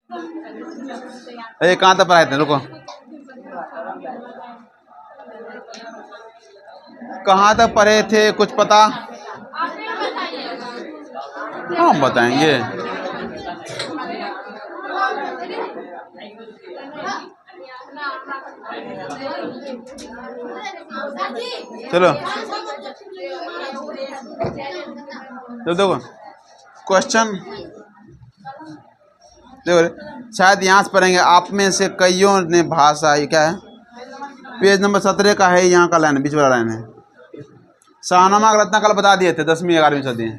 अरे कहाँ तक पढ़ाए थे, रुको, कहाँ तक पढ़े थे कुछ पता? हाँ बताएंगे। चलो तो देखो क्वेश्चन, देखो शायद यहाँ से पढ़ेंगे। आप में से कईयों ने भाषा, ये क्या है, पेज नंबर 17 का है, यहाँ का लाइन, बीच वाला लाइन है। शाहनामा का रत्ना कल बता दिए थे, 10वीं 11वीं सदी।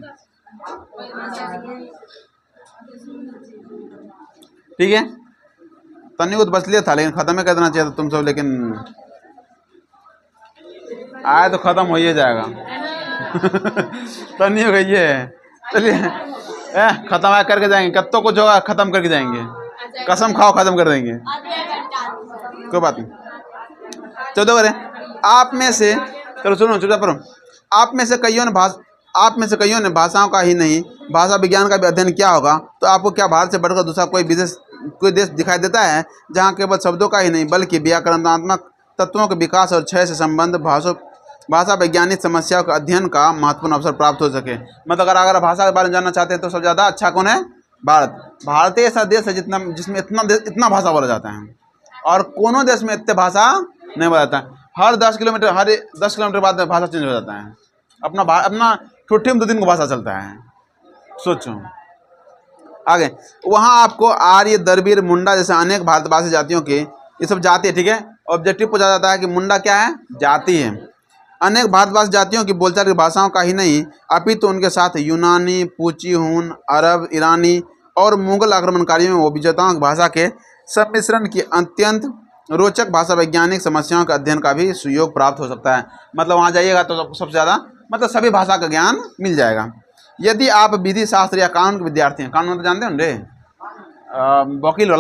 ठीक है, तन्नी को तो बच लिया था, लेकिन खत्म ही कर देना चाहिए था तुम सब, लेकिन आए तो खत्म हो ही जाएगा। तन्नी हो गई है। चलिए खत्म आया करके जाएंगे, कत्तो कुछ होगा खत्म करके जाएंगे, कसम खाओ खत्म कर देंगे, कोई बात नहीं। चलो करें, आप में से, चलो सुनो चुपचाप करो। आप में से कईयों ने भाषाओं का ही नहीं भाषा विज्ञान का भी अध्ययन किया होगा, तो आपको क्या भारत से बढ़कर दूसरा कोई देश दिखाई देता है जहाँ केवल शब्दों का ही नहीं बल्कि व्याकरणात्मक तत्वों के विकास और क्षय से संबंध भाषा वैज्ञानिक समस्याओं के अध्ययन का महत्वपूर्ण अवसर प्राप्त हो सके। मतलब अगर भाषा के बारे में जानना चाहते हैं तो सबसे ज़्यादा अच्छा कौन है? भारत ऐसा देश है जिसमें इतना भाषा बोला जाता है, और कोनो देश में इतने भाषा नहीं बोला जाता है। हर 10 किलोमीटर बाद में भाषा चेंज हो जाता है। अपना ठुट्ठी में 2 दिन को भाषा चलता है, सोचो। आगे वहाँ आपको आर्य, द्रविड़, मुंडा जैसे अनेक भारतवासी जातियों के, ये सब जाति है, ठीक है। ऑब्जेक्टिव पूछा जाता है कि मुंडा क्या है? जाति है। अनेक भारतवासी जातियों की बोलचाल की भाषाओं का ही नहीं अपितु तो उनके साथ यूनानी, पूची, हून, अरब, ईरानी और मुगल आक्रमणकारियों व विजेताओं की भाषा के सम्मिश्रण की अत्यंत रोचक भाषा वैज्ञानिक समस्याओं के अध्ययन का भी सुयोग प्राप्त हो सकता है। मतलब वहाँ जाइएगा तो सबसे ज़्यादा मतलब सभी भाषा का ज्ञान मिल जाएगा। यदि आप विधि शास्त्र या कानून के विद्यार्थी हैं, कानून तो जानते हैं रे, वकील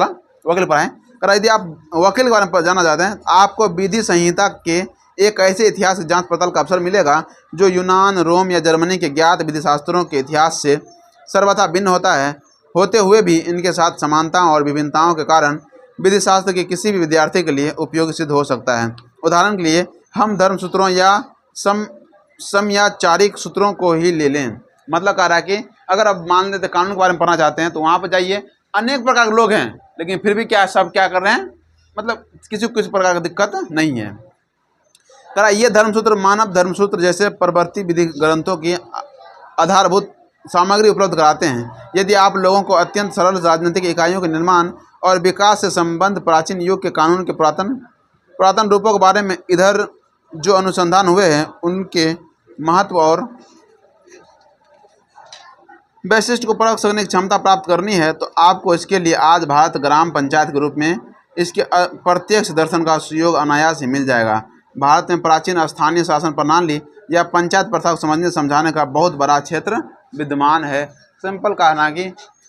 पढ़ाएं कर, यदि आप वकील के बारे में जानना चाहते हैं, आपको विधि संहिता के एक ऐसे इतिहास की जांच पड़ताल का अवसर मिलेगा जो यूनान, रोम या जर्मनी के ज्ञात विधि शास्त्रों के इतिहास से सर्वथा भिन्न होता है, होते हुए भी इनके साथ समानताओं और विभिन्नताओं के कारण विधि शास्त्र के किसी भी विद्यार्थी के लिए उपयोगी सिद्ध हो सकता है। उदाहरण के लिए हम धर्मसूत्रों या समयाचारिक सूत्रों को ही ले लें। मतलब कह रहा है कि अगर आप मान लेते कानून के बारे में पढ़ना चाहते हैं तो वहाँ पर जाइए, अनेक प्रकार के लोग हैं, लेकिन फिर भी सब क्या कर रहे हैं, मतलब किसी प्रकार की दिक्कत नहीं है। करा ये धर्मसूत्र मानव धर्मसूत्र जैसे प्रवर्ती विधि ग्रंथों की आधारभूत सामग्री उपलब्ध कराते हैं। यदि आप लोगों को अत्यंत सरल राजनीतिक इकाइयों के निर्माण और विकास से संबंध प्राचीन युग के कानून के पुरातन रूपों के बारे में इधर जो अनुसंधान हुए हैं उनके महत्व और वैशिष्ट को परख सकने की क्षमता प्राप्त करनी है, तो आपको इसके लिए आज भारत ग्राम पंचायत के रूप में इसके प्रत्यक्ष दर्शन का सुयोग अनायास ही मिल जाएगा। भारत में प्राचीन स्थानीय शासन प्रणाली या पंचायत प्रथा को समझने समझाने का बहुत बड़ा क्षेत्र विद्यमान है। सिंपल कहना कि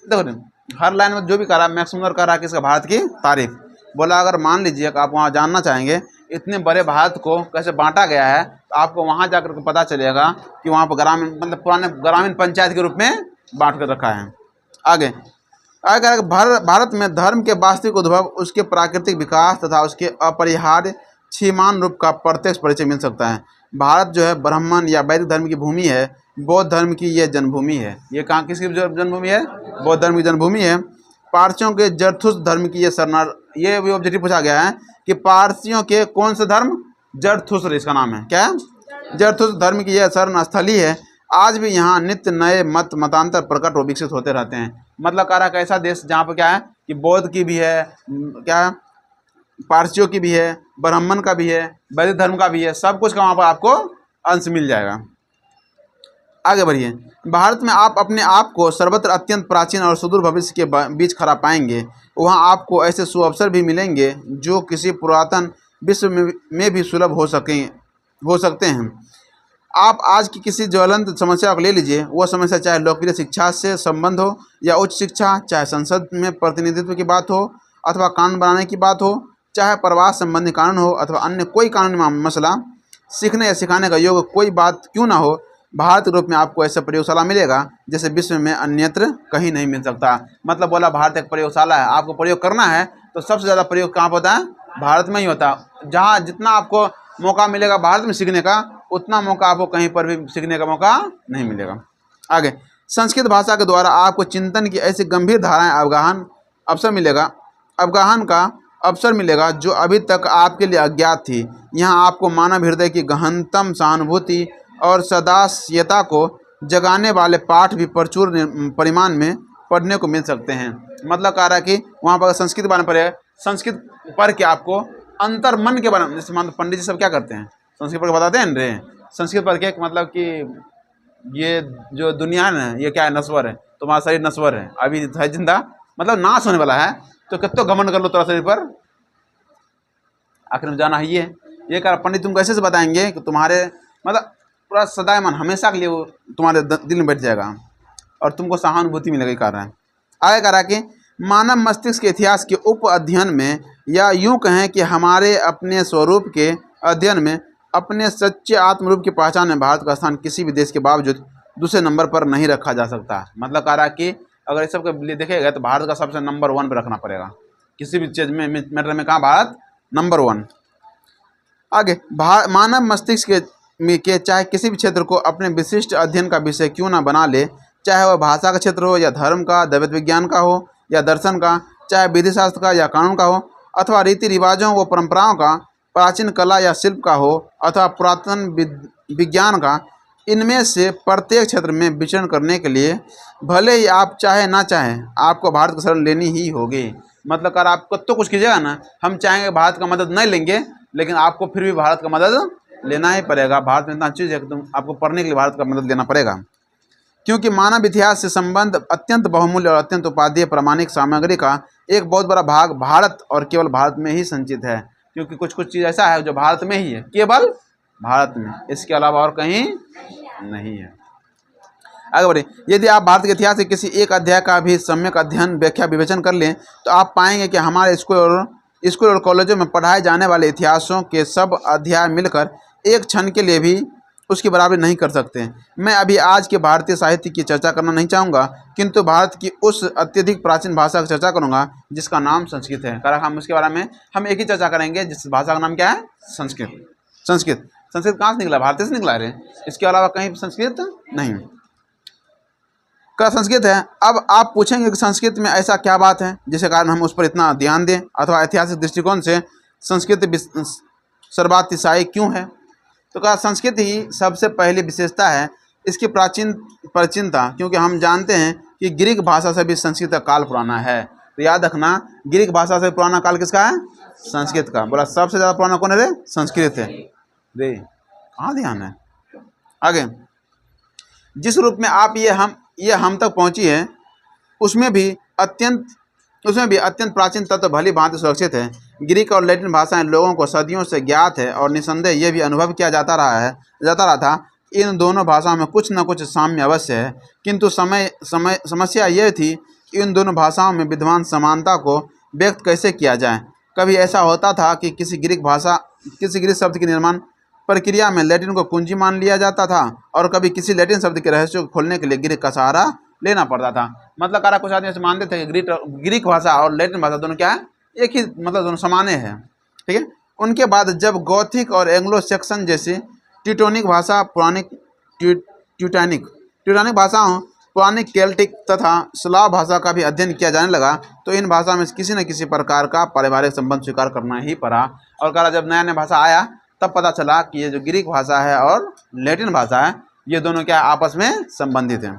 देखो हर लाइन में जो भी कह रहा है मैक्सिमम कह रहा है कि इसका भारत की तारीफ बोला। अगर मान लीजिए कि आप वहाँ जानना चाहेंगे इतने बड़े भारत को कैसे बांटा गया है, तो आपको वहाँ जाकर के पता चलेगा कि वहाँ पर ग्रामीण मतलब पुराने ग्रामीण पंचायत के रूप में बांट कर रखा है। आगे भारत में धर्म के वास्तविक उद्भव, उसके प्राकृतिक विकास तथा उसके अपरिहार्य क्षीयमान रूप का प्रत्यक्ष परिचय मिल सकता है। भारत जो है ब्राह्मण या वैदिक धर्म की भूमि है, बौद्ध धर्म की यह जन्मभूमि है। ये कहाँ किसकी जन्मभूमि है? बौद्ध धर्म की जन्मभूमि है। पारसियों के जरथुस्त्र धर्म की ये भी ऑब्जेक्टिव पूछा गया है कि पारसियों के कौन सा धर्म? जरथुस्त्र, इसका नाम है क्या? जरथुस्त्र धर्म की यह शरण स्थली है। आज भी यहाँ नित्य नए मतांतर प्रकट और विकसित होते रहते हैं। मतलब कह रहा है कैसा देश जहाँ पर क्या है कि बौद्ध की भी है, क्या पारसियों की भी है, ब्राह्मण का भी है, वैदिक धर्म का भी है, सब कुछ का वहाँ पर आपको अंश मिल जाएगा। आगे बढ़िए। भारत में आप अपने आप को सर्वत्र अत्यंत प्राचीन और सुदूर भविष्य के बीच खड़ा पाएंगे। वहाँ आपको ऐसे सुअवसर भी मिलेंगे जो किसी पुरातन विश्व में भी सुलभ हो सकते हैं। आप आज की किसी ज्वलंत समस्या को ले लीजिए, वह समस्या चाहे लोकप्रिय शिक्षा से संबंध हो या उच्च शिक्षा, चाहे संसद में प्रतिनिधित्व की बात हो अथवा कानून बनाने की बात हो, चाहे प्रवास संबंधी कानून हो अथवा अन्य कोई कानूनी मसला, सीखने या सिखाने का योग कोई बात क्यों ना हो, भारत के रूप में आपको ऐसा प्रयोगशाला मिलेगा जैसे विश्व में अन्यत्र कहीं नहीं मिल सकता। मतलब बोला भारत एक प्रयोगशाला है, आपको प्रयोग करना है तो सबसे ज़्यादा प्रयोग कहाँ होता है? भारत में ही होता है। जहाँ जितना आपको मौका मिलेगा भारत में सीखने का, उतना मौका आपको कहीं पर भी सीखने का मौका नहीं मिलेगा। आगे, संस्कृत भाषा के द्वारा आपको चिंतन की ऐसी गंभीर धाराएं अवगाहन का अवसर मिलेगा जो अभी तक आपके लिए अज्ञात थी। यहाँ आपको मानव हृदय की गहनतम सहानुभूति और सदास्यता को जगाने वाले पाठ भी प्रचुर परिमाण में पढ़ने को मिल सकते हैं। मतलब कह रहा है कि वहाँ पर संस्कृत के बारे में पढ़ेगा, संस्कृत पढ़ के आपको अंतर मन के बारे में, जैसे मान पंडित जी सब क्या करते हैं, संस्कृत पढ़ के बताते हैं न रे, संस्कृत पढ़ के मतलब कि ये जो दुनिया है ना, ये क्या है? नश्वर है, तुम्हारा शरीर नश्वर है, अभी है जिंदा, मतलब नाश होने वाला है, तो कितना घमंड कर लो तुम्हारा शरीर पर, आखिर में जाना है। ये कह पंडित तुमको ऐसे से बताएंगे कि तुम्हारे मतलब पूरा सदा मन हमेशा के लिए वो तुम्हारे दिल में बैठ जाएगा और तुमको सहानुभूति मिलेगी। कह रहा है आगे, कह रहा है कि मानव मस्तिष्क के इतिहास के उप अध्ययन में, या यूँ कहें कि हमारे अपने स्वरूप के अध्ययन में, अपने सच्चे आत्मरूप की पहचान में भारत का स्थान किसी भी देश के बावजूद दूसरे नंबर पर नहीं रखा जा सकता। मतलब कह रहा है कि अगर इस सब के लिए देखेगा तो भारत का सबसे नंबर 1 पर रखना पड़ेगा किसी भी चीज़ में, मैटर में। कहाँ भारत नंबर 1। आगे, मानव मस्तिष्क के चाहे किसी भी क्षेत्र को अपने विशिष्ट अध्ययन का विषय क्यों ना बना ले, चाहे वह भाषा का क्षेत्र हो या धर्म का, दैविक विज्ञान का हो या दर्शन का, चाहे विधि शास्त्र का या कानून का हो, अथवा रीति रिवाजों व परंपराओं का, प्राचीन कला या शिल्प का हो, अथवा पुरातन विज्ञान का, इनमें से प्रत्येक क्षेत्र में विचरण करने के लिए भले ही आप चाहे ना चाहें आपको भारत की शरण लेनी ही होगी। मतलब अगर आप तो कुछ कीजिएगा ना, हम चाहेंगे भारत का मदद नहीं लेंगे, लेकिन आपको फिर भी भारत का मदद लेना ही पड़ेगा। भारत में इतना चीज़ है कि तुम आपको पढ़ने के लिए भारत का मदद लेना पड़ेगा, क्योंकि मानव इतिहास से संबंध अत्यंत बहुमूल्य और अत्यंत उपादेय प्रमाणिक सामग्री का एक बहुत बड़ा भाग भारत और केवल भारत में ही संचित है। क्योंकि कुछ चीज़ ऐसा है जो भारत में ही है, केवल भारत में, इसके अलावा और कहीं नहीं है। आगे बढ़े, यदि आप भारत के इतिहास के किसी एक अध्याय का भी सम्यक अध्ययन, व्याख्या, विवेचन कर लें तो आप पाएंगे कि हमारे स्कूल और कॉलेजों में पढ़ाए जाने वाले इतिहासों के सब अध्याय मिलकर एक क्षण के लिए भी उसकी बराबरी नहीं कर सकते। मैं अभी आज के भारतीय साहित्य की चर्चा करना नहीं चाहूँगा, किंतु भारत की उस अत्यधिक प्राचीन भाषा की चर्चा करूँगा जिसका नाम संस्कृत है। कारण हम उसके बारे में हम एक ही चर्चा करेंगे जिस भाषा का नाम क्या है? संस्कृत। संस्कृत कहाँ से निकला? भारत से निकला रे, इसके अलावा कहीं संस्कृत नहीं का संस्कृत है। अब आप पूछेंगे कि संस्कृत में ऐसा क्या बात है जिसके कारण हम उस पर इतना ध्यान दें, अथवा ऐतिहासिक दृष्टिकोण से संस्कृत सर्वातिशायी क्यों है? तो कहा संस्कृत ही सबसे पहली विशेषता है इसकी प्राचीनता, क्योंकि हम जानते हैं कि ग्रीक भाषा से भी संस्कृत का काल पुराना है। तो याद रखना, ग्रीक भाषा से पुराना काल किसका है? संस्कृत का। बोला सबसे ज़्यादा पुराना कौन है रे? संस्कृत है रे। कहाँ ध्यान है? आगे, जिस रूप में आप ये हम तक पहुँची है उसमें भी अत्यंत प्राचीन तत्व भली भांति सुरक्षित है। ग्रीक और लैटिन भाषाएं लोगों को सदियों से ज्ञात है और निसंदेह ये भी अनुभव किया जाता रहा था इन दोनों भाषाओं में कुछ न कुछ साम्य अवश्य है। किंतु समस्या यह थी कि इन दोनों भाषाओं में विद्यमान समानता को व्यक्त कैसे किया जाए। कभी ऐसा होता था कि किसी ग्रीक शब्द की निर्माण प्रक्रिया में लैटिन को कुंजी मान लिया जाता था, और कभी किसी लैटिन शब्द के रहस्य को खोलने के लिए ग्रीक का सहारा लेना पड़ता था। मतलब कारा कुछ आदमी ऐसे मानते थे कि ग्रीक भाषा और लैटिन भाषा दोनों क्या है? एक ही, मतलब दोनों समाने हैं। ठीक है। उनके बाद जब गॉथिक और एंग्लो सेक्सन जैसी टिटोनिक भाषा, ट्यूटानिक भाषाओं, पुरानी केल्टिक तथा स्लाव भाषा का भी अध्ययन किया जाने लगा, तो इन भाषा में किसी न किसी प्रकार का पारिवारिक संबंध स्वीकार करना ही पड़ा। और कहा जब नया भाषा आया तब पता चला कि ये जो ग्रीक भाषा है और लैटिन भाषा है ये दोनों क्या आपस में संबंधित हैं।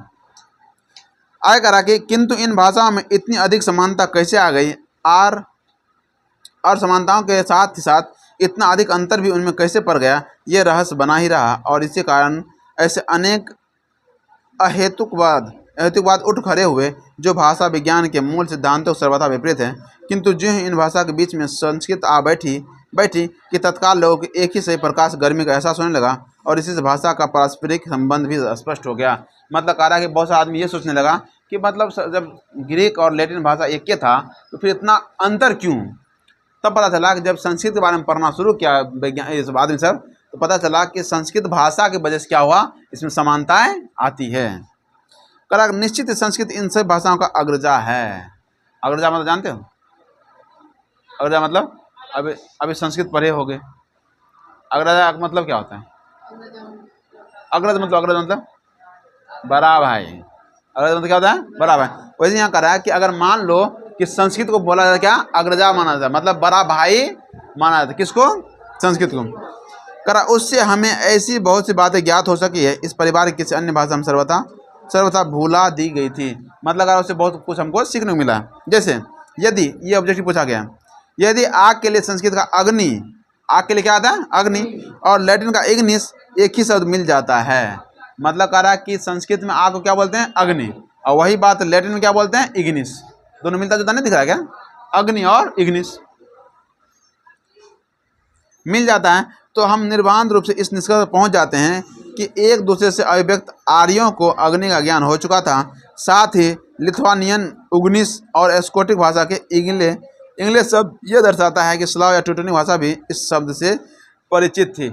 आगे करा कि किंतु इन भाषाओं में इतनी अधिक समानता कैसे आ गई, और समानताओं के साथ ही साथ इतना अधिक अंतर भी उनमें कैसे पड़ गया, ये रहस्य बना ही रहा। और इसी कारण ऐसे अनेक अहेतुकवाद उठ खड़े हुए जो भाषा विज्ञान के मूल सिद्धांतों सर्वथा विपरीत हैं। किंतु जो ही इन भाषा के बीच में संस्कृत आ बैठी कि तत्काल लोगों को एक ही सही प्रकाश गर्मी का एहसास होने लगा, और इसी से भाषा का पारस्परिक संबंध भी स्पष्ट हो गया। मतलब कह रहा है कि बहुत सारे आदमी ये सोचने लगा कि मतलब जब ग्रीक और लैटिन भाषा एक ही था तो फिर इतना अंतर क्यों? तब पता चला कि जब संस्कृत के बारे में पढ़ना शुरू किया विज्ञान ये सब आदमी सब, तो पता चला कि संस्कृत भाषा की वजह से क्या हुआ, इसमें समानताएं आती है। करा निश्चित संस्कृत इन सब भाषाओं का अग्रजा है। अग्रजा मतलब जानते हो? अग्रजा मतलब अभी संस्कृत पढ़े होगे। अग्रजा मतलब क्या होता है? अग्रज मतलब बड़ा भाई। अग्रज मतलब क्या होता है? बड़ा भाई। वैसे यहाँ करा है कि अगर मान लो कि संस्कृत को बोला जाता है क्या, अग्रजा माना जाता है, मतलब बड़ा भाई माना जाता है। किसको? संस्कृत को। करा उससे हमें ऐसी बहुत सी बातें ज्ञात हो सकी है, इस परिवार की किसी अन्य भाषा में सर्वथा भूला दी गई थी। मतलब अगर उससे बहुत कुछ हमको सीखने को मिला। जैसे यदि ये ऑब्जेक्टिव पूछा गया, यदि आग के लिए संस्कृत का अग्नि, आग के लिए क्या आता है? अग्नि, और लैटिन का इग्निस एक ही शब्द मिल जाता है। मतलब कह रहा है कि संस्कृत में आग को क्या बोलते हैं? अग्नि, और वही बात लैटिन में क्या बोलते हैं? इग्निस। दोनों मिलता जुलता नहीं दिख रहा है क्या? अग्नि और इग्निस मिल जाता है। तो हम निर्बाध रूप से इस निष्कर्ष पर पहुंच जाते हैं कि एक दूसरे से अभिव्यक्त आर्यों को अग्नि का ज्ञान हो चुका था। साथ ही लिथुआनियन, उग्निस और स्कोटिक भाषा के इंग्लिश शब्द यह दर्शाता है कि स्लाव या ट्यूटोनिक भाषा भी इस शब्द से परिचित थी।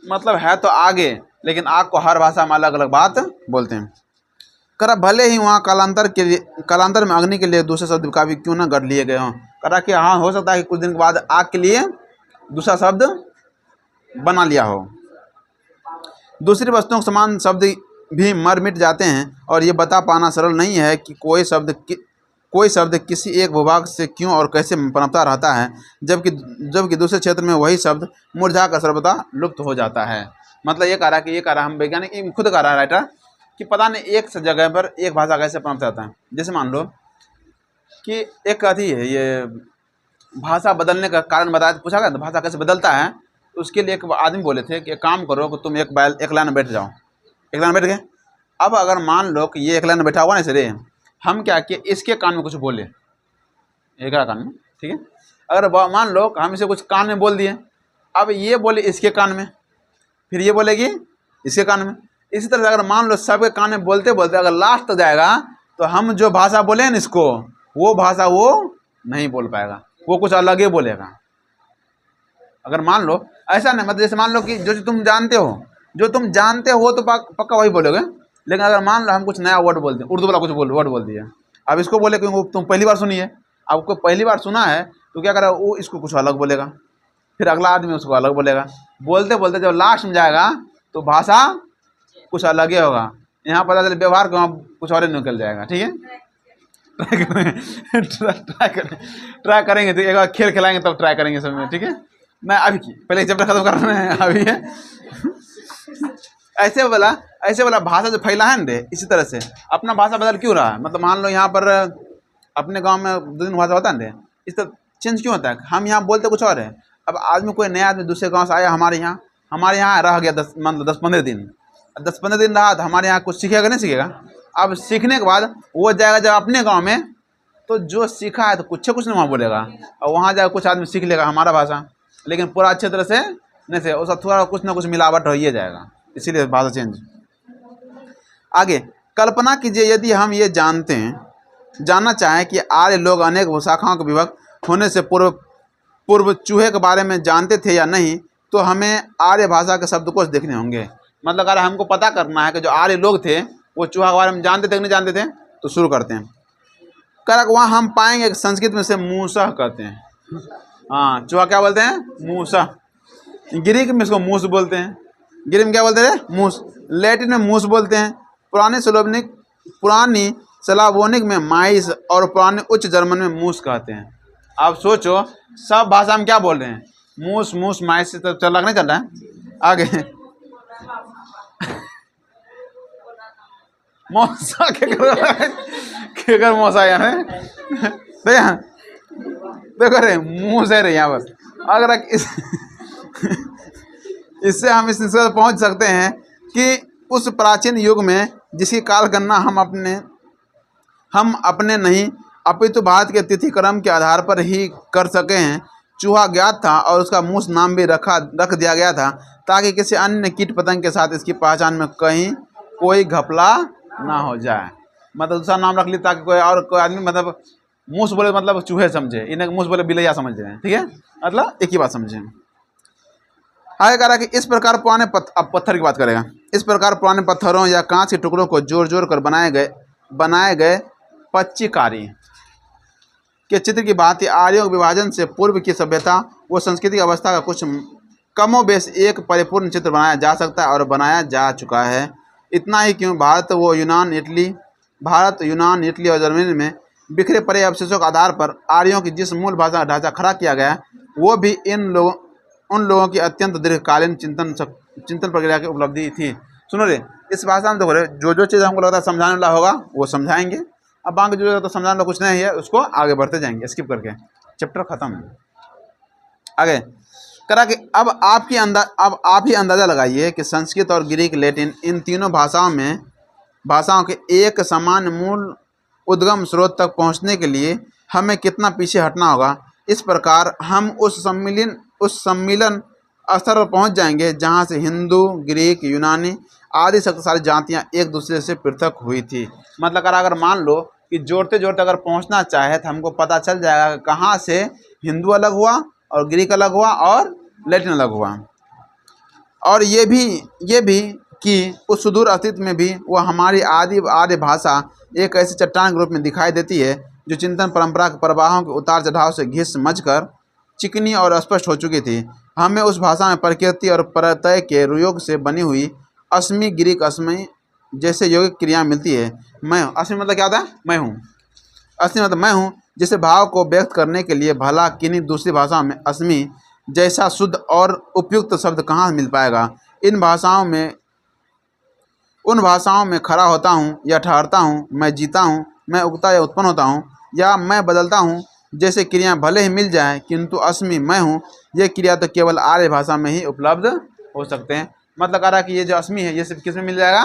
मतलब है तो आगे, लेकिन आग को हर भाषा में अलग अलग बात बोलते हैं। करा भले ही वहाँ कालांतर में अग्नि के लिए दूसरे शब्द का भी क्यों न गढ़ लिए गए हों। करा कि हाँ, हो सकता है कि कुछ दिन के बाद आग के लिए दूसरा शब्द बना लिया हो। दूसरी वस्तुओं के समान शब्द भी मर मिट जाते हैं, और ये बता पाना सरल नहीं है कि कोई शब्द किसी एक भूभाग से क्यों और कैसे पनपता रहता है, जबकि दूसरे क्षेत्र में वही शब्द मुरझा कर सर्वथा लुप्त हो जाता है। मतलब ये कह रहा है हम वैज्ञानिक खुद कह रहा है राइटर कि पता नहीं एक जगह पर एक भाषा कैसे पनप जाता है। जैसे मान लो कि एक कथी है, ये भाषा बदलने का कारण बताया, पूछा गया तो भाषा कैसे बदलता है। तो उसके लिए एक आदमी बोले थे कि एक काम करो कि तुम एक लाइन में बैठ जाओ। एक लाइन में बैठ गए। अब अगर मान लो कि ये एक लाइन में बैठा हुआ ना सर, हम क्या किए, इसके कान में कुछ बोले, एक कान में, ठीक है। अगर मान लो हम इसे कुछ कान में बोल दिए, अब ये बोले इसके कान में, फिर ये बोलेगी इसके कान में। इसी तरह से अगर मान लो सबके कान में बोलते बोलते अगर लास्ट तक जाएगा, तो हम जो भाषा बोले ना इसको, वो भाषा वो नहीं बोल पाएगा, वो कुछ अलग ही बोलेगा। अगर मान लो ऐसा नहीं, मतलब जैसे मान लो कि जो तुम जानते हो तो पक्का वही बोलोगे। लेकिन अगर मान लो हम कुछ नया वर्ड बोलते हैं, उर्दू वाला कुछ वर्ड बोल दिया, अब इसको बोले क्योंकि तुम पहली बार सुनी है, आपको पहली बार सुना है, तो क्या करेगा वो इसको कुछ अलग बोलेगा, फिर अगला आदमी उसको अलग बोलेगा। बोलते बोलते जब लास्ट में जाएगा तो भाषा कुछ अलग ही होगा। यहाँ पता चले व्यवहार को कुछ और निकल जाएगा। ठीक है, ट्राई करेंगे तो एक बार खेल खिलाएंगे तब ट्राई करेंगे सब में। ठीक है, मैं अभी की पहले चैप्टर खत्म कर रहे हैं अभी है। ऐसे वाला भाषा जो फैला है ना, इसी तरह से अपना भाषा बदल क्यों रहा है। मतलब मान लो यहाँ पर अपने गांव में 2 दिन भाषा होता है, इस तरह चेंज क्यों होता है। हम यहाँ बोलते कुछ और है, अब आदमी कोई नया आदमी दूसरे गांव से आया हमारे यहाँ रह गया 10-15 दिन, 10-15 दिन रहा तो हमारे यहाँ कुछ सीखेगा नहीं सीखेगा। अब सीखने के बाद वो जाएगा जब अपने गाँव में, तो जो सीखा है तो कुछ नहीं वहाँ बोलेगा, और वहाँ जाकर कुछ आदमी सीख लेगा हमारा भाषा, लेकिन पूरा अच्छे तरह से नहीं से, उसका थोड़ा कुछ ना कुछ मिलावट हो ही जाएगा, इसीलिए भाषा चेंज। आगे कल्पना कीजिए यदि हम ये जानना चाहें कि आर्य लोग अनेक शाखाओं के विभक्त होने से पूर्व चूहे के बारे में जानते थे या नहीं, तो हमें आर्य भाषा के शब्दकोश देखने होंगे। मतलब अगर हमको पता करना है कि जो आर्य लोग थे वो चूहा के बारे में जानते थे कि नहीं जानते थे, तो शुरू करते हैं। करक वहाँ हम पाएंगे कि संस्कृत में से मूसह कहते हैं। हाँ, चूहा क्या बोलते हैं? मूसह। ग्रीक में इसको मूस बोलते हैं। ग्रीक में क्या बोलते हैं? मूस। लैटिन में मूस बोलते हैं। पुरानी स्लावोनिक में माइस, और पुराने उच्च जर्मन में मूस कहते हैं। आप सोचो सब भाषा में क्या बोल रहे हैं? मूस माइस से तो चल रहा है। आगे मौसा के मौसा यहाँ देखो रे मुँह से रे यहाँ बस। अगर इससे हम इस निष्कर्ष पहुँच सकते हैं कि उस प्राचीन युग में जिसकी काल गणना हम अपने नहीं अपितु भारत के तिथि क्रम के आधार पर ही कर सके हैं, चूहा ज्ञात था और उसका मूस नाम भी रख दिया गया था, ताकि किसी अन्य कीट पतंग के साथ इसकी पहचान में कहीं कोई घपला ना हो जाए। मतलब दूसरा नाम रख ली ताकि कोई आदमी मतलब मूस बोले मतलब चूहे समझे, इन्हें मूस बोले बिलैया समझ रहे हैं। ठीक है, मतलब एक ही बात समझे। आगे कह रहा है कि इस प्रकार पुराने अब पत्थर की बात करेगा। इस प्रकार पुराने पत्थरों या कांच के टुकड़ों को जोड़ जोड़ कर बनाए गए पच्चीकारी के चित्र की भांति आर्यों के विभाजन से पूर्व की सभ्यता व संस्कृति की अवस्था का कुछ कमोबेश एक परिपूर्ण चित्र बनाया जा सकता है और बनाया जा चुका है। इतना ही क्यों, भारत, यूनान, इटली और जर्मनी में बिखरे पड़े अवशेषों के आधार पर आर्यों की जिस मूल भाषा का ढांचा खड़ा किया गया, वो भी उन लोगों की अत्यंत दीर्घकालीन चिंतन प्रक्रिया की उपलब्धि थी। सुनो रे, इस भाषा में देखो रे, जो चीज़ हमको लगता है समझाने वाला होगा वो समझाएंगे, अब बाकी जो तो समझाने वाला कुछ नहीं है उसको आगे बढ़ते जाएंगे स्किप करके, चैप्टर खत्म। आगे करा कि अब आप ही अंदाज़ा लगाइए कि संस्कृत और ग्रीक, लैटिन इन तीनों भाषाओं के एक समान मूल उद्गम स्रोत तक पहुंचने के लिए हमें कितना पीछे हटना होगा। इस प्रकार हम उस सम्मिलन स्तर पर पहुंच जाएंगे जहां से हिंदू, ग्रीक, यूनानी आदि शक्तिशाली जातियां एक दूसरे से पृथक हुई थी। मतलब अगर मान लो कि जोड़ते जोड़ते अगर पहुंचना चाहे तो हमको पता चल जाएगा कहाँ से हिंदू अलग हुआ और ग्रीक अलग हुआ और लैटिन अलग हुआ। और ये भी कि उस सुदूर अस्तित्व में भी वह हमारी आर्य भाषा एक ऐसी चट्टान के रूप में दिखाई देती है जो चिंतन परंपरा के प्रवाहों के उतार चढ़ाव से घिस मच कर चिकनी और अस्पष्ट हो चुकी थी। हमें उस भाषा में प्रकृति और प्रत्यय के रुयोग से बनी हुई अस्मि, ग्रीक अस्मि जैसे यौगिक क्रिया मिलती है। मैं हूँ, अस्मि मतलब क्या होता है? मैं हूँ। अस्मि मतलब मैं हूँ, जिसे भाव को व्यक्त करने के लिए भला किन्हीं दूसरी भाषाओं में अस्मि जैसा शुद्ध और उपयुक्त शब्द कहाँ मिल पाएगा। उन भाषाओं में खड़ा होता हूँ या ठहरता हूँ, मैं जीता हूँ, मैं उगता या उत्पन्न होता हूँ या मैं बदलता हूँ जैसे क्रियाएं भले ही मिल जाएं, किंतु अस्मि मैं हूँ ये क्रिया तो केवल आर्य भाषा में ही उपलब्ध हो सकते हैं। मतलब कह रहा है कि ये जो अस्मि है ये सिर्फ किस में मिल जाएगा?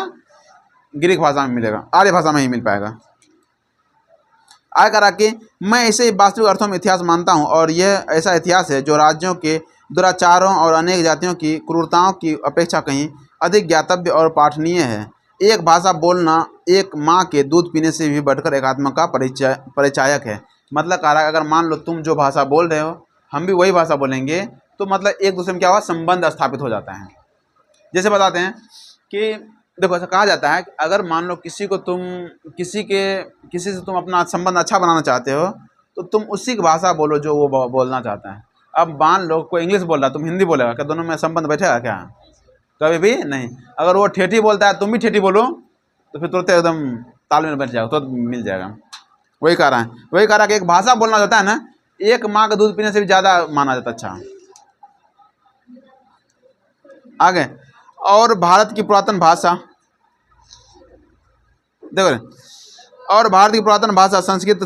ग्रीक भाषा में मिलेगा, आर्य भाषा में ही मिल पाएगा। आगे कह रहा कि मैं इसे वास्तविक अर्थों में इतिहास मानता हूँ और यह ऐसा इतिहास है जो राज्यों के दुराचारों और अनेक जातियों की क्रूरताओं की अपेक्षा कहीं अधिक ज्ञातव्य और पाठनीय है। एक भाषा बोलना एक माँ के दूध पीने से भी बढ़कर एकात्म का परिचायक है। मतलब कह रहा है अगर मान लो तुम जो भाषा बोल रहे हो हम भी वही भाषा बोलेंगे तो मतलब एक दूसरे में क्या हुआ, संबंध स्थापित हो जाता है। जैसे बताते हैं कि देखो ऐसा कहा जाता है कि अगर मान लो किसी से तुम अपना संबंध अच्छा बनाना चाहते हो तो तुम उसी की भाषा बोलो जो वो बोलना चाहता है। अब मान लो कोई इंग्लिश बोल रहा है, तुम हिंदी बोलेगा, क्या दोनों में संबंध बैठेगा क्या? कभी भी नहीं। अगर वो ठेठी बोलता है तुम भी ठेठी बोलो तो फिर तुरंत एकदम तालमेल बैठ जाएगा, तो मिल जाएगा। वही कह रहा है कि एक भाषा बोलना जाता है ना, एक माँ का दूध पीने से भी ज़्यादा माना जाता है। अच्छा आगे, और भारत की पुरातन भाषा देखो, और भारत की पुरातन भाषा संस्कृत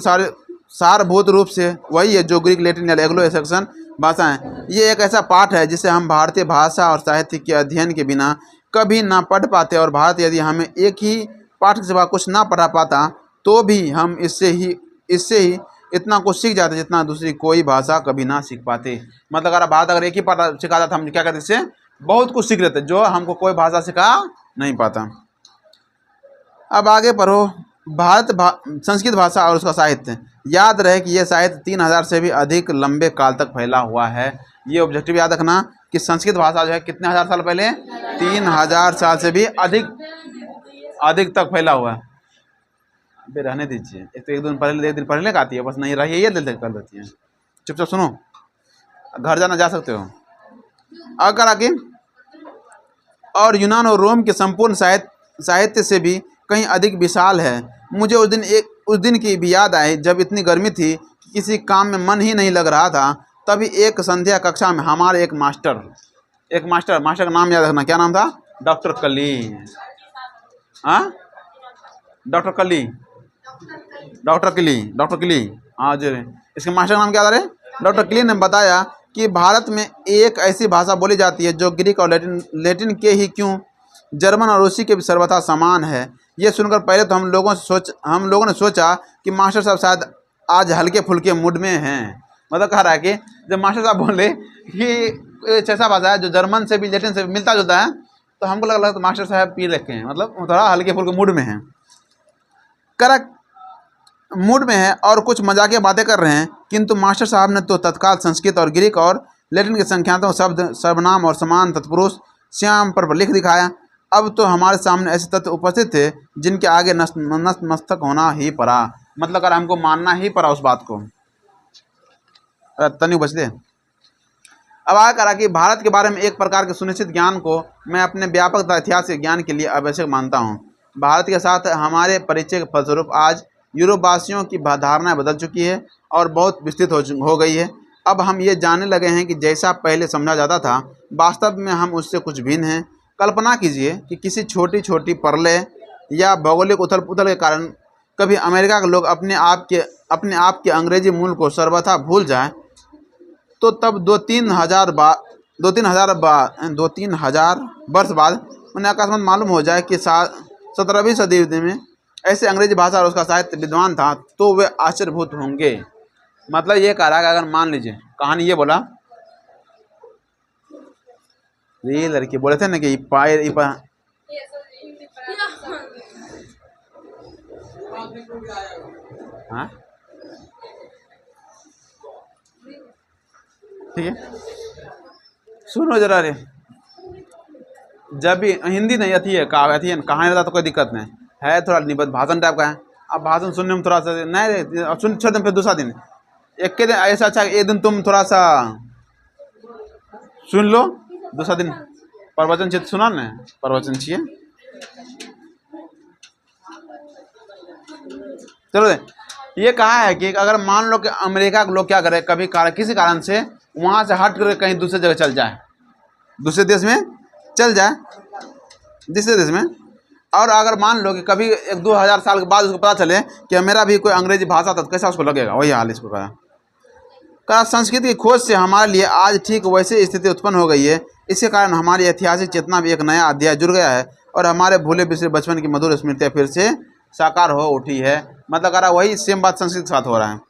सारभूत रूप से वही है जो ग्रीक, लैटिन या एंग्लो सैक्सन भाषा है। ये एक ऐसा पाठ है जिसे हम भारतीय भाषा और साहित्य के अध्ययन के बिना कभी ना पढ़ पाते, और भारत यदि हमें एक ही पाठ के सिवा कुछ ना पढ़ा पाता तो भी हम इससे ही इतना कुछ सीख जाते जितना दूसरी कोई भाषा कभी ना सीख पाते। मतलब अगर भारत अगर एक ही पाठ सिखाता था हम क्या करते, इससे बहुत कुछ सीख लेते जो हमको कोई भाषा सिखा नहीं पाता। अब आगे पढ़ो, संस्कृत भाषा और उसका साहित्य। याद रहे कि यह साहित्य 3000 से भी अधिक लंबे काल तक फैला हुआ है। ये ऑब्जेक्टिव याद रखना कि संस्कृत भाषा जो है कितने हजार साल पहले, 3000 साल से भी अधिक तक फैला हुआ है। अबे रहने दीजिए, एक दिन पढ़ने का आती है बस, नहीं रही ये दिल कर देती है। चुपचाप सुनो, घर जाना जा सकते हो। अगर आगे, और यूनान और रोम के संपूर्ण साहित्य से भी कहीं अधिक विशाल है। मुझे उस दिन की भी याद आई जब इतनी गर्मी थी कि किसी काम में मन ही नहीं लग रहा था। तभी एक संध्या कक्षा में हमारे एक मास्टर का नाम याद रखना, क्या नाम था? डॉक्टर कली। हाँ, डॉक्टर किली, हाँ जी, इसके मास्टर का नाम क्या था रे? डॉक्टर किली ने बताया कि भारत में एक ऐसी भाषा बोली जाती है जो ग्रीक और लैटिन के ही क्यों जर्मन और रूसी के भी सर्वथा समान है। ये सुनकर पहले तो हम लोगों ने सोचा कि मास्टर साहब शायद आज हल्के फुल्के मूड में हैं। मतलब कह रहा है कि जब मास्टर साहब बोले कि ऐसा भाषा है जो जर्मन से भी लैटिन से भी मिलता जुलता है तो हमको लगा तो मास्टर साहब पी रखे हैं, मतलब थोड़ा हल्के फुल्के मूड में हैं। करेक्ट, मूड में है और कुछ मजाकिया बातें कर रहे हैं। किंतु मास्टर साहब ने तो तत्काल संस्कृत और ग्रीक और लैटिन के संख्यात्मक शब्द, सर्वनाम और समान तत्पुरुष श्याम पर लिख दिखाया। अब तो हमारे सामने ऐसे तथ्य उपस्थित थे जिनके आगे नतमस्तक होना ही पड़ा। मतलब अगर हमको मानना ही पड़ा उस बात को। तनिक बचते अब आगे करा कि भारत के बारे में एक प्रकार के सुनिश्चित ज्ञान को मैं अपने व्यापक तथा ऐतिहासिक के ज्ञान के लिए आवश्यक मानता हूँ। भारत के साथ हमारे परिचय के फलस्वरूप आज यूरोपवासियों की धारणाएं बदल चुकी है और बहुत विस्तृत हो गई है। अब हम ये जानने लगे हैं कि जैसा पहले समझा जाता था वास्तव में हम उससे कुछ भिन्न हैं। कल्पना कीजिए कि किसी छोटी छोटी प्रलय या भौगोलिक उथल पुथल के कारण कभी अमेरिका के लोग अपने आप के अंग्रेजी मूल को सर्वथा भूल जाएं, तो तब 2-3 हजार वर्ष बाद उन्हें अकस्मात मालूम हो जाए कि 17वीं सदी में ऐसे अंग्रेजी भाषा और उसका साहित्य विद्वान था, तो वे आश्चर्यभूत होंगे। मतलब ये कह रहा है कि अगर मान लीजिए कहानी ये बोला, ये लड़की बोले थे ना कि हाँ ठीक है, सुनो जरा रे। जब भी हिंदी नहीं आती है कहानी रहता तो कोई दिक्कत नहीं है, थोड़ा निबद्ध भाषण टाइप का है। अब भाषण सुनने में थोड़ा सा नहीं रे, अब सुन छोड़ फिर दूसरा दिन एक के दिन ऐसा अच्छा एक दिन तुम थोड़ा सा सुन लो, दूसरा दिन प्रवचन चाहिए सुना ना, प्रवचन चाहिए। चलो ये कहा है कि अगर मान लो कि अमेरिका के लोग क्या करे, कभी किसी कारण से वहाँ से हट कर कहीं दूसरे जगह चल जाए, दूसरे देश में चल जाए, दूसरे देश में, और अगर मान लो कि कभी 1-2 हज़ार साल के बाद उसको पता चले कि मेरा भी कोई अंग्रेजी भाषा था, तो कैसा उसको लगेगा। वही हाल इसको कहा संस्कृति की खोज से हमारे लिए आज ठीक वैसी स्थिति उत्पन्न हो गई है। इसके कारण हमारी ऐतिहासिक चेतना भी एक नया अध्याय जुड़ गया है और हमारे भूले बिसरे बचपन की मधुर स्मृतियाँ फिर से साकार हो उठी है। मतलब करा वही सेम बात संस्कृत के साथ हो रहा है।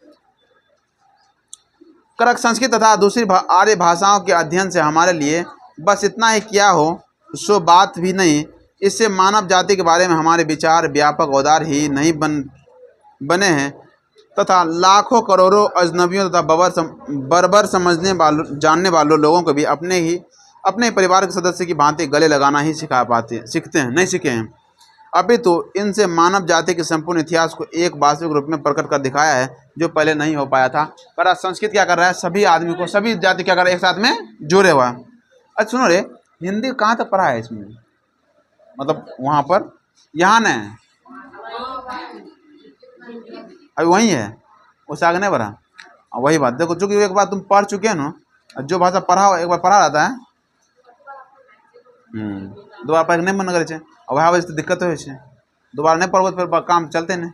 करक संस्कृत तथा दूसरी आर्य भाषाओं के अध्ययन से हमारे लिए बस इतना ही किया हो सो बात भी नहीं, इससे मानव जाति के बारे में हमारे विचार व्यापक उदार ही नहीं बने हैं तथा लाखों करोड़ों अजनबियों तथा बर्बर जानने वालों लोगों को भी अपने परिवार के सदस्य की भांति गले लगाना ही सीखते हैं, नहीं सीखे हैं। अभी तो इनसे मानव जाति के संपूर्ण इतिहास को एक वास्तविक रूप में प्रकट कर दिखाया है जो पहले नहीं हो पाया था। पर संस्कृत क्या कर रहा है, सभी आदमी को, सभी जाति क्या कर रहा है, एक साथ में जोड़े हुआ है। अच्छा सुनो रे, हिंदी कहाँ तक पढ़ा है इसमें, मतलब वहाँ पर, यहाँ न अभी वही है, उससे आगे नहीं बढ़ा। वही बात देखो, चूंकि एक बार तुम पढ़ चुके हैं ना, जो भाषा पढ़ा एक बार पढ़ा रहता है, दोबारा पढ़ नहीं मन करे, और वहाँ वजह से दिक्कत हो, दोबारा नहीं पढ़ो तो फिर काम चलते नहीं।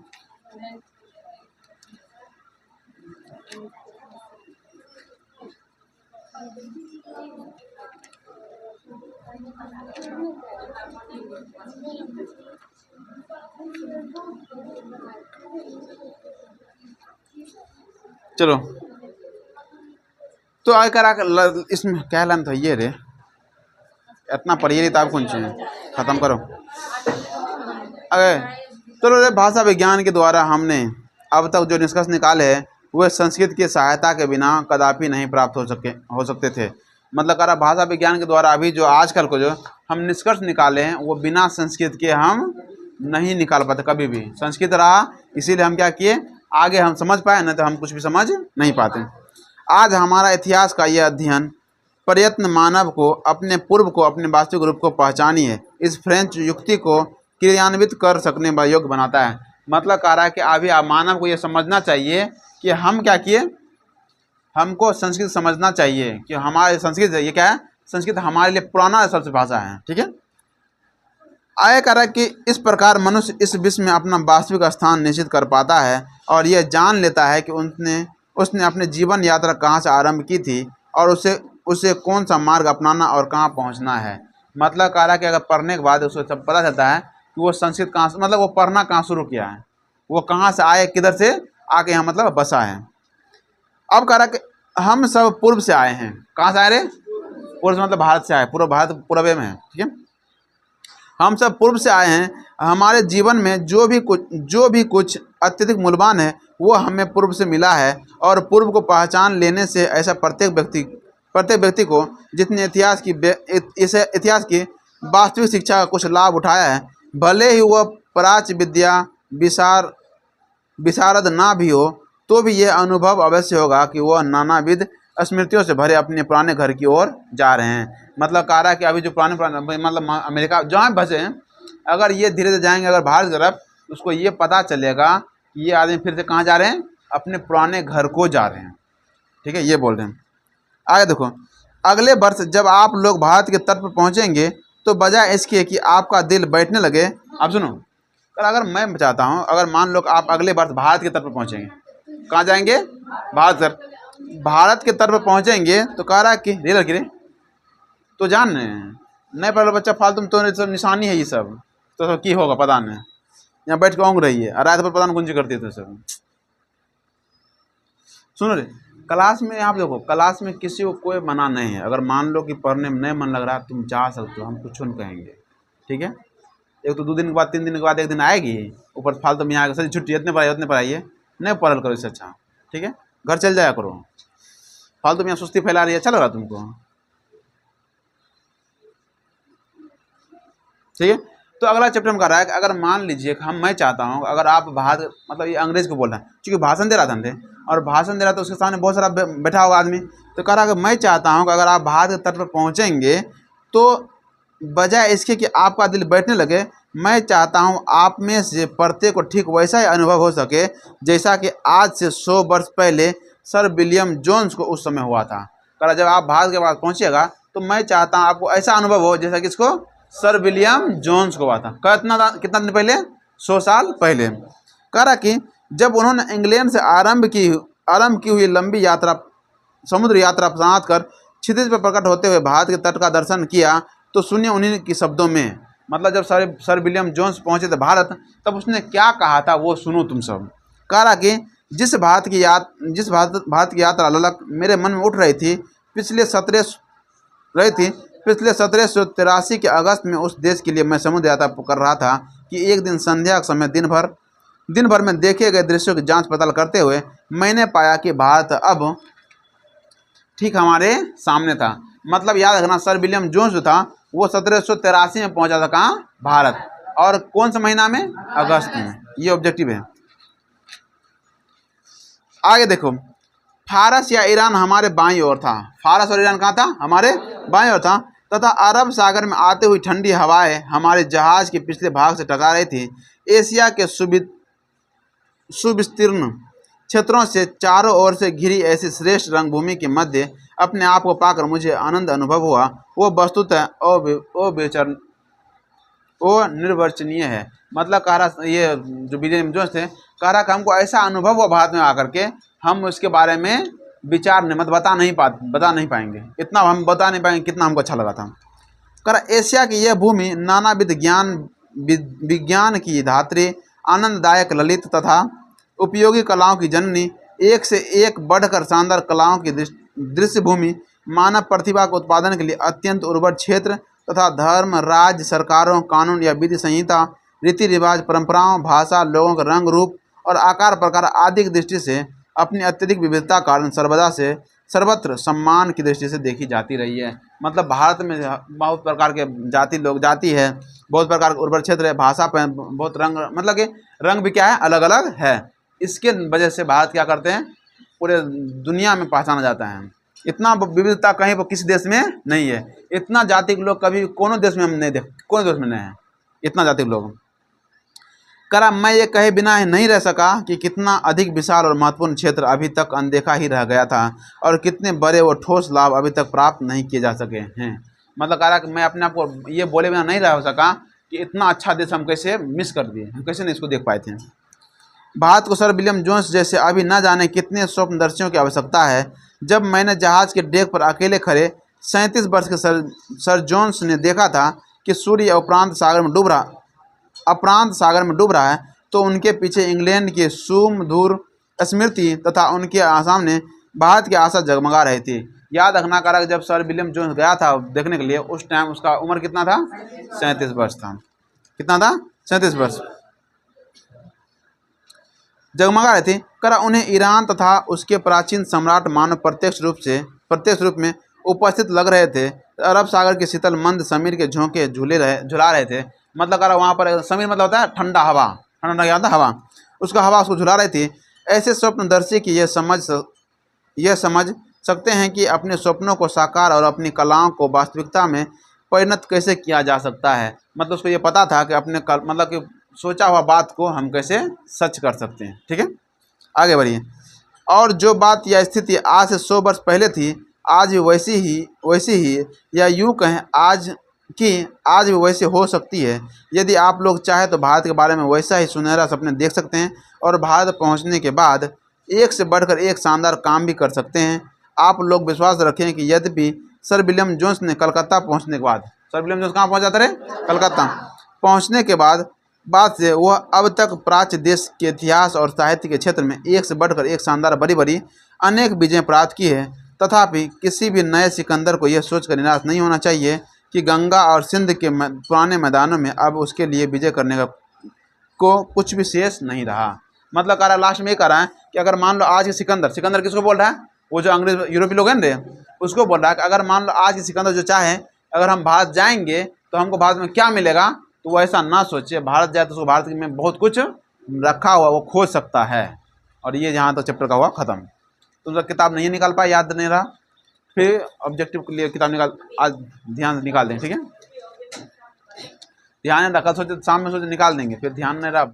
चलो तो आगे करा इसमें क्या लान था ये रे, इतना पढ़िए नहीं, आप कौन चाहिए खत्म करो। अरे चलो रे, भाषा विज्ञान के द्वारा हमने अब तक जो निष्कर्ष निकाले हैं वे संस्कृत की सहायता के बिना कदापि नहीं प्राप्त हो सकते थे। मतलब करा भाषा विज्ञान के द्वारा अभी जो आजकल को जो हम निष्कर्ष निकाले हैं वो बिना संस्कृत के हम नहीं निकाल पाते कभी भी। संस्कृत रहा इसीलिए हम क्या किए, आगे हम समझ पाए, नहीं तो हम कुछ भी समझ नहीं पाते। आज हमारा इतिहास का यह अध्ययन प्रयत्न मानव को अपने पूर्व को अपने वास्तविक रूप को पहचानिए इस फ्रेंच युक्ति को क्रियान्वित कर सकने योग्य बनाता है। मतलब कह रहा है कि अभी आप मानव को यह समझना चाहिए कि हम क्या किए, हमको संस्कृत समझना चाहिए कि हमारे संस्कृत ये क्या है, संस्कृत हमारे लिए पुराना सबसे भाषा है। ठीक है, आय कह रहा है कि इस प्रकार मनुष्य इस विश्व में अपना वास्तविक स्थान निश्चित कर पाता है और यह जान लेता है कि उसने अपने जीवन यात्रा कहाँ से आरंभ की थी और उसे कौन सा मार्ग अपनाना और कहाँ पहुँचना है। मतलब कह रहा है कि अगर पढ़ने के बाद उसे सब पता चलता है कि वो संस्कृत कहाँ से, मतलब वो पढ़ना कहाँ शुरू किया है, वो कहाँ से आए, किधर से आके यहाँ मतलब बसा है। अब कह रहा है कि हम सब पूर्व से आए हैं। कहाँ से आए रे, पूर्व से मतलब भारत से आए, पूर्व भारत पूर्व में है। ठीक है, हम सब पूर्व से आए हैं। हमारे जीवन में जो भी कुछ अत्यधिक मूल्यवान है वो हमें पूर्व से मिला है और पूर्व को पहचान लेने से ऐसा प्रत्येक व्यक्ति प्रत्येक व्यक्ति को जितने इतिहास की वास्तविक शिक्षा का कुछ लाभ उठाया है, भले ही वह प्राच्य विद्या विशारद ना भी हो, तो भी यह अनुभव अवश्य होगा कि वह नानाविध स्मृतियों से भरे अपने पुराने घर की ओर जा रहे हैं। मतलब कह रहा है कि अभी जो पुराने मतलब अमेरिका जहाँ बसे हैं, अगर ये धीरे धीरे जाएंगे अगर बाहर की तरफ, उसको ये पता चलेगा कि ये आदमी फिर से कहाँ जा रहे हैं, अपने पुराने घर को जा रहे हैं। ठीक है, ये बोल रहे हैं। आगे देखो, अगले वर्ष जब आप लोग भारत के तट पर पहुँचेंगे तो बजाय इसके कि आपका दिल बैठने लगे, आप सुनो, अगर मैं चाहता हूँ, अगर मान लो आप अगले वर्ष भारत के तट पर पहुँचेंगे, कहाँ जाएंगे, भारत के तट पर पहुँचेंगे, तो कह रहा है कि रेल गिरे तो जान रहे हैं नहीं पढ़ बच्चा फालतू तो सब निशानी है, ये सब तो सब की होगा पता नहीं, यहाँ बैठ के ओंग रही है और रात पर पता नहीं कौन सी करती है। तो सब सुनो रे, क्लास में आप देखो, क्लास में किसी को कोई मना नहीं है। अगर मान लो कि पढ़ने में नहीं मन लग रहा, तुम जा सकते हो, हम कुछ नहीं कहेंगे। ठीक है, एक तो 2 दिन के बाद 3 दिन के बाद एक दिन आएगी, ऊपर फालतू में यहाँ सर छुट्टी इतने पढ़ाइए, नहीं पढ़ल करो इससे अच्छा। ठीक है, घर चल जाया करो, फालतू में यहाँ सुस्ती फैला रही है, अच्छा लग रहा तुमको। ठीक है, तो अगला चैप्टर में कह रहा है कि अगर मान लीजिए कि मैं चाहता हूँ, अगर आप भारत, मतलब ये अंग्रेज को बोल रहा है क्योंकि भाषण दे रहा था हमने, और भाषण दे रहा था उसके सामने बहुत सारा बैठा हुआ आदमी, तो कह रहा है कि मैं चाहता हूँ कि अगर आप भारत के तट पर पहुँचेंगे तो बजाय इसके कि आपका दिल बैठने लगे, मैं चाहता हूँ आप में से प्रत्येक को ठीक वैसा ही अनुभव हो सके जैसा कि आज से 100 वर्ष पहले सर विलियम जोन्स को उस समय हुआ था। कह रहा जब आप भारत के बाद पहुँचिएगा तो मैं चाहता हूँ आपको ऐसा अनुभव हो जैसा कि इसको सर विलियम जोन्स को हुआ था। कितना दिन पहले, 100 साल पहले। कह रहा कि जब उन्होंने इंग्लैंड से आरंभ की हुई लंबी यात्रा, समुद्र यात्रा समाप्त कर क्षितिज पर प्रकट होते हुए भारत के तट का दर्शन किया, तो सुनिए उन्हीं के शब्दों में, मतलब जब सर विलियम जोन्स पहुंचे थे भारत, तब उसने क्या कहा था वो सुनो तुम सब। कह रहा कि जिस भारत की यात्रा ललक मेरे मन में उठ रही थी पिछले 1783 के अगस्त में, उस देश के लिए मैं समुद्र यात्रा कर रहा था कि एक दिन संध्या के समय दिन भर में देखे गए दृश्यों की जांच पड़ताल करते हुए मैंने पाया कि भारत अब ठीक हमारे सामने था। मतलब याद रखना, सर विलियम जोन्स जो था वो 1783 में पहुंचा था कहाँ, भारत, और कौन सा महीना में, अगस्त में। ये ऑब्जेक्टिव है। आगे देखो, फारस या ईरान हमारे बाईं ओर था। फारस और ईरान कहाँ था, हमारे बाईं ओर था, तथा अरब सागर में आते हुई ठंडी हवाएं हमारे जहाज के पिछले भाग से टकरा रही थी। एशिया के सुविस्तीर्ण क्षेत्रों से चारों ओर से घिरी ऐसी श्रेष्ठ रंगभूमि के मध्य अपने आप को पाकर मुझे आनंद अनुभव हुआ। वो वस्तुतः निर्वचनीय है। मतलब कह रहा, ये जो विलियम जोन्स थे, कह रहा कि हमको ऐसा अनुभव हुआ भारत में आकर के, हम उसके बारे में विचार नहीं बता नहीं पाएंगे, इतना हम बता नहीं पाएंगे कितना हमको अच्छा लगा था। कह रहा एशिया की यह भूमि नानाविध विज्ञान की धात्री, आनंददायक ललित तथा उपयोगी कलाओं की जननी, एक से एक बढ़कर शानदार कलाओं की दृश्य भूमि, मानव प्रतिभा के उत्पादन के लिए अत्यंत उर्वर क्षेत्र तथा धर्म, राज्य, सरकारों, कानून या विधि संहिता, रीति रिवाज, परंपराओं, भाषा, लोगों के रंग रूप और आकार प्रकार आदि की दृष्टि से अपनी अत्यधिक विविधता कारण सर्वत्र सम्मान की दृष्टि से देखी जाती रही है। मतलब भारत में बहुत प्रकार के जाति है, बहुत प्रकार के उर्वर क्षेत्र है, भाषा पे बहुत रंग, मतलब कि रंग भी क्या है, अलग अलग है। इसके वजह से भारत क्या करते हैं, पूरे दुनिया में पहचाना जाता है। इतना विविधता कहीं पर किसी देश में नहीं है। इतना जाति के लोग कभी कोनो देश में हम नहीं देख, कोनो देश में नहीं है इतना जाति के लोग। करा मैं ये कहे बिना ही नहीं रह सका कि कितना अधिक विशाल और महत्वपूर्ण क्षेत्र अभी तक अनदेखा ही रह गया था और कितने बड़े और ठोस लाभ अभी तक प्राप्त नहीं किए जा सके हैं। मतलब कह रहा कि मैं अपने आप को ये बोले बिना नहीं रह सका कि इतना अच्छा देश हम कैसे मिस कर दिए, हम कैसे नहीं इसको देख पाए थे। भारत को सर विलियम जोन्स जैसे अभी न जाने कितने स्वप्नदर्शियों की आवश्यकता है। जब मैंने जहाज़ के डेक पर अकेले खड़े 37 वर्ष के सर जोन्स ने देखा था कि सूर्य अप्रांत सागर में डूब रहा है, तो उनके पीछे इंग्लैंड की सुमधुर स्मृति तथा उनके सामने भारत की आशा जगमगा रही थी। याद रखना करा जब सर विलियम जोन्स गया था देखने के लिए, उस टाइम उसका उम्र कितना था, 37 वर्ष था। कितना था, 37 वर्ष। जगमगा रहे थे। करा उन्हें ईरान तथा उसके प्राचीन सम्राट मानव प्रत्यक्ष रूप में उपस्थित लग रहे थे। अरब सागर के शीतल मंद समीर के झोंके झुला रहे थे। मतलब अगर वहाँ पर समीर मतलब होता है ठंडा हवा, ठंडा क्या होता है हवा, उसका हवा उसको झुला रही थी। ऐसे स्वप्नदर्शी की यह समझ सकते हैं कि अपने स्वप्नों को साकार और अपनी कलाओं को वास्तविकता में परिणत कैसे किया जा सकता है। मतलब उसको ये पता था कि अपने मतलब कि सोचा हुआ बात को हम कैसे सच कर सकते हैं। ठीक है, आगे बढ़िए। और जो बात या स्थिति आज से 100 वर्ष पहले थी, आज भी वैसी ही या यूँ कहें आज भी वैसे हो सकती है। यदि आप लोग चाहें तो भारत के बारे में वैसा ही सुनहरा सपने देख सकते हैं और भारत पहुंचने के बाद एक से बढ़कर एक शानदार काम भी कर सकते हैं। आप लोग विश्वास रखें कि यद्यपि सर विलियम जोन्स ने कलकत्ता पहुंचने के बाद, सर विलियम जोन्स कहाँ पहुंच जाते रहे? कलकत्ता पहुंचने के बाद से वह अब तक प्राच्य देश के इतिहास और साहित्य के क्षेत्र में एक से बढ़कर एक शानदार बड़ी अनेक विजय प्राप्त की है। तथापि किसी भी नए सिकंदर को यह सोचकर निराश नहीं होना चाहिए कि गंगा और सिंध के पुराने मैदानों में अब उसके लिए विजय करने को कुछ भी शेष नहीं रहा। मतलब कह रहा है लास्ट में ये कह रहा है कि अगर मान लो आज के सिकंदर किसको बोल रहा है? वो जो अंग्रेज यूरोपीय लोग हैं ना, उसको बोल रहा है कि अगर मान लो आज के सिकंदर जो चाहे अगर हम भारत जाएंगे तो हमको भारत में क्या मिलेगा, तो वो ऐसा ना सोचे। भारत जाए तो उसको भारत में बहुत कुछ रखा हुआ वो खोज सकता है। और ये यहाँ तक चैप्टर का हुआ ख़त्म। तुम लोग किताब नहीं निकाल पाए, याद नहीं रहा, फिर ऑब्जेक्टिव के लिए किताब निकाल, आज ध्यान से निकाल दें। ठीक है, ध्यान रखा, सोचे शाम में सोचे निकाल देंगे, फिर ध्यान नहीं रहा।